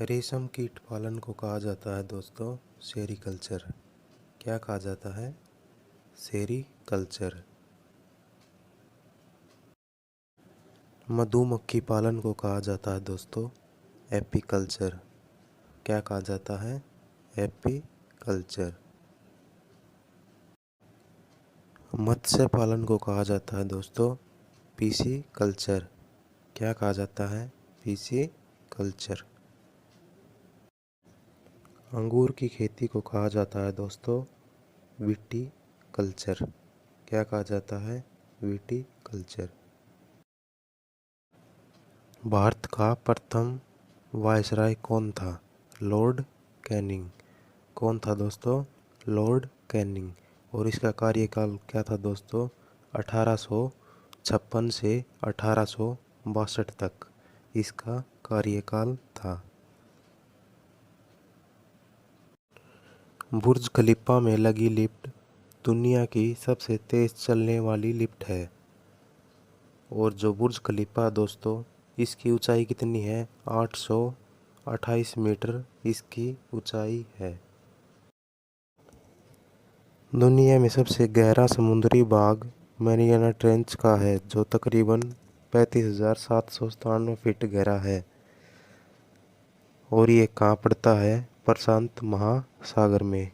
रेशम कीट पालन को कहा जाता है दोस्तों सेरीकल्चर। क्या कहा जाता है? सेरीकल्चर। मधुमक्खी पालन को कहा जाता है दोस्तों एपीकल्चर। क्या कहा जाता है? एपीकल्चर। मत्स्य पालन को कहा जाता है दोस्तों पीसी कल्चर। क्या कहा जाता है? PC culture. अंगूर की खेती को कहा जाता है दोस्तों विटी कल्चर। क्या कहा जाता है? Witty culture. भारत का प्रथम वायसराय कौन था? Lord Canning. कौन था दोस्तों? Lord Canning. और इसका कार्यकाल क्या था दोस्तों? 1856 से 1862 तक इसका कार्यकाल था। बुर्ज खलीफा में लगी लिफ्ट दुनिया की सबसे तेज चलने वाली लिफ्ट है। और जो बुर्ज खलीफा दोस्तों इसकी ऊंचाई कितनी है? 828 मीटर इसकी ऊंचाई है। दुनिया में सबसे गहरा समुद्री भाग मैरियाना ट्रेंच का है जो तकरीबन 35,797 फीट गहरा है। और ये कहाँ पड़ता है? प्रशांत महासागर में।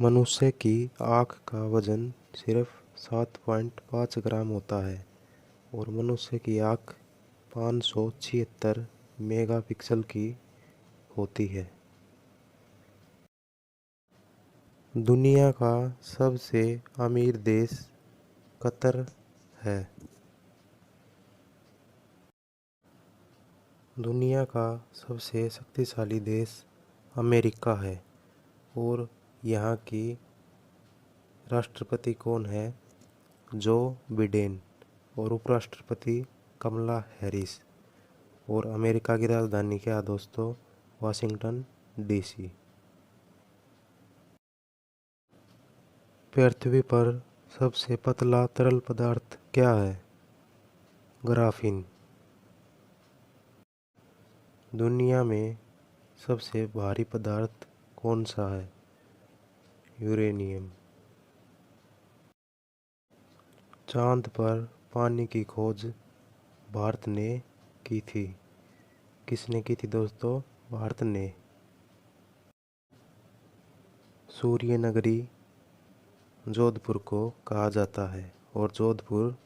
मनुष्य की आँख का वजन सिर्फ 7.5 ग्राम होता है और मनुष्य की आँख 576 मेगापिक्सल की होती है। दुनिया का सबसे अमीर देश कतर है। दुनिया का सबसे शक्तिशाली देश अमेरिका है। और यहाँ की राष्ट्रपति कौन है? Joe Biden. और उपराष्ट्रपति कमला हैरिस। और अमेरिका की राजधानी क्या है दोस्तों? Washington DC. पृथ्वी पर सबसे पतला तरल पदार्थ क्या है? ग्राफीन। दुनिया में सबसे भारी पदार्थ कौन सा है? यूरेनियम। चांद पर पानी की खोज भारत ने की थी। किसने की थी दोस्तों? भारत ने। सूर्य नगरी जोधपुर को कहा जाता है और जोधपुर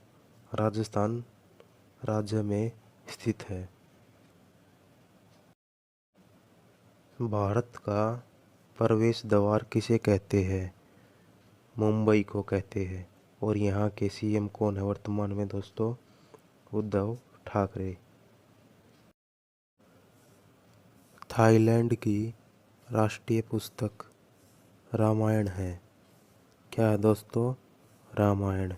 राजस्थान राज्य में स्थित है। भारत का प्रवेश द्वार किसे कहते हैं? मुंबई को कहते हैं। और यहाँ के सीएम कौन है वर्तमान में दोस्तों? उद्धव ठाकरे। थाईलैंड की राष्ट्रीय पुस्तक रामायण है। क्या है दोस्तों? रामायण।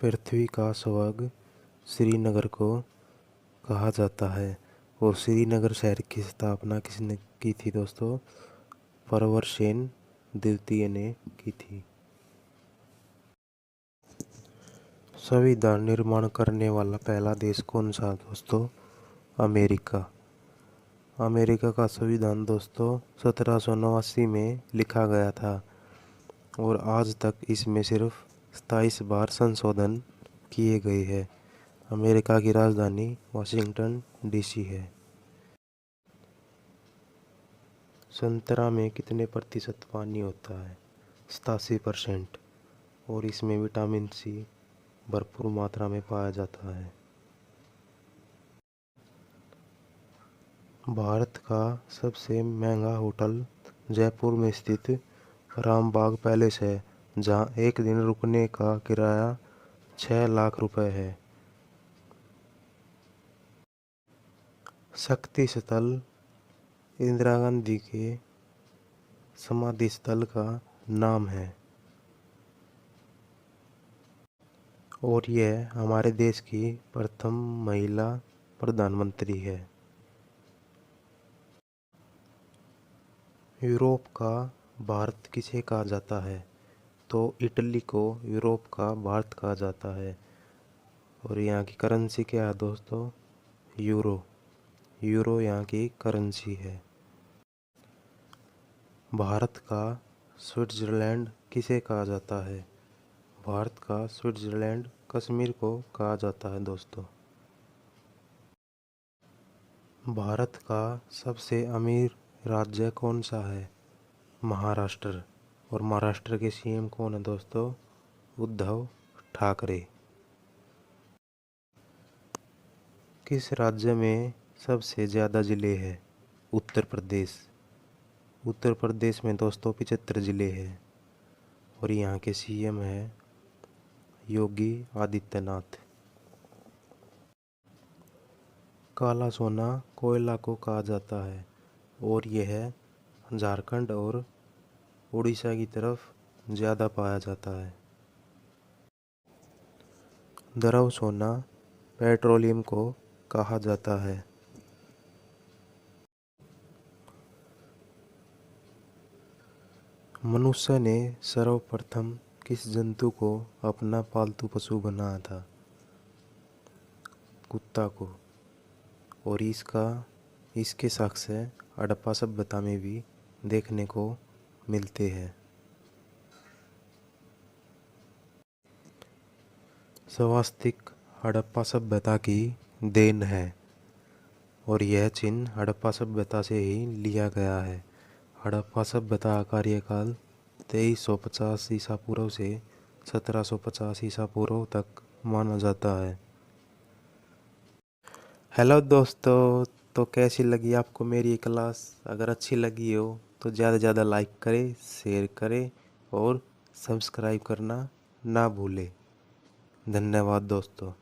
पृथ्वी का स्वर्ग श्रीनगर को कहा जाता है। और श्रीनगर शहर की स्थापना किसने की थी दोस्तों? प्रवरसेन द्वितीय ने की थी। संविधान निर्माण करने वाला पहला देश कौन सा दोस्तों? अमेरिका। अमेरिका का संविधान दोस्तों 1789 में लिखा गया था और आज तक इसमें सिर्फ 27 बार संशोधन किए गए हैं। अमेरिका की राजधानी वाशिंगटन डीसी है। संतरा में कितने प्रतिशत पानी होता है? 87%। और इसमें विटामिन सी भरपूर मात्रा में पाया जाता है। भारत का सबसे महंगा होटल जयपुर में स्थित रामबाग पैलेस है जहाँ एक दिन रुकने का किराया 6 लाख रुपए है। शक्ति स्थल इंदिरा गांधी के समाधि स्थल का नाम है। और यह हमारे देश की प्रथम महिला प्रधानमंत्री है। यूरोप का भारत किसे कहा जाता है? तो इटली को यूरोप का भारत कहा जाता है। और यहाँ की करेंसी क्या है दोस्तों? यूरो। यूरो यहाँ की करेंसी है। भारत का स्विट्ज़रलैंड किसे कहा जाता है? भारत का स्विट्ज़रलैंड कश्मीर को कहा जाता है दोस्तों। भारत का सबसे अमीर राज्य कौन सा है? महाराष्ट्र। और महाराष्ट्र के सीएम कौन है दोस्तों? उद्धव ठाकरे। किस राज्य में सबसे ज़्यादा ज़िले हैं? उत्तर प्रदेश। उत्तर प्रदेश में दोस्तों 75 ज़िले हैं। और यहाँ के सीएम हैं योगी आदित्यनाथ। काला सोना कोयला को कहा जाता है और यह झारखंड और उड़ीसा की तरफ ज़्यादा पाया जाता है। द्रव सोना पेट्रोलियम को कहा जाता है। मनुष्य ने सर्वप्रथम किस जंतु को अपना पालतू पशु बनाया था? कुत्ता को। और इसके साक्ष्य हड़प्पा सभ्यता में भी देखने को मिलते हैं। स्वास्तिक हड़प्पा सभ्यता की देन है और यह चिन्ह हड़प्पा सभ्यता से ही लिया गया है। हड़प्पा सभ्यता का कार्यकाल 2350 ईसा पूर्व से 1750 ईसा पूर्व तक माना जाता है। हेलो दोस्तों, तो कैसी लगी आपको मेरी क्लास? अगर अच्छी लगी हो तो ज़्यादा से ज़्यादा लाइक करें, शेयर करें और सब्सक्राइब करना ना भूलें। धन्यवाद दोस्तों।